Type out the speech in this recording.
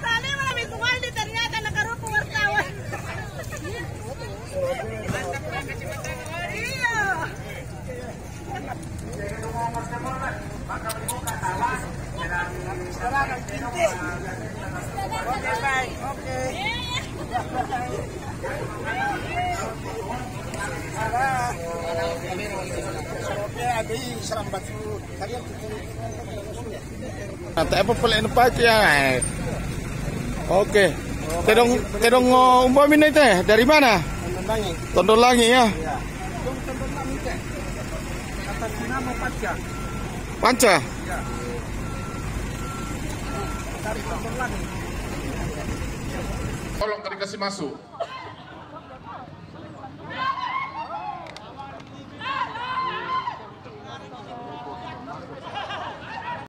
Tadi malam itu Waldi ternyata nakarupo wartawan. Iya. Oke, baik. Oke. Apa pula yang lepas ya? Oke. Terong umpamin itu dari mana? Tondolangi ya. Panca. Tolong dikasih masuk.